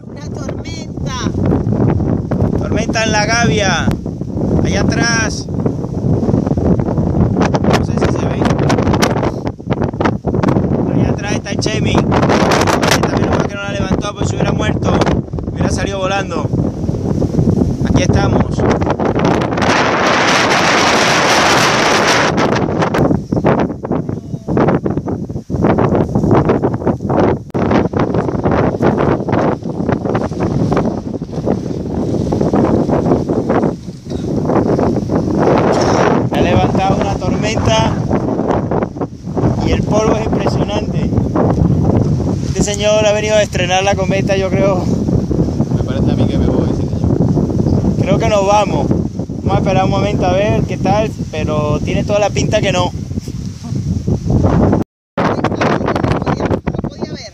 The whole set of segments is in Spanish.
Una tormenta. Tormenta en la Gavia. Allá atrás. No sé si se ve. Allá atrás está el Txemi. También que no la levantó, pues si hubiera muerto, hubiera salido volando. Aquí estamos. Ha levantado una tormenta y el polvo es impresionante. Este señor ha venido a estrenar la cometa, yo creo. Me parece a mí que me voy, sí, señor. Creo que nos vamos. Vamos a esperar un momento a ver qué tal, pero tiene toda la pinta que no. No podía ver.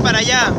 Para allá.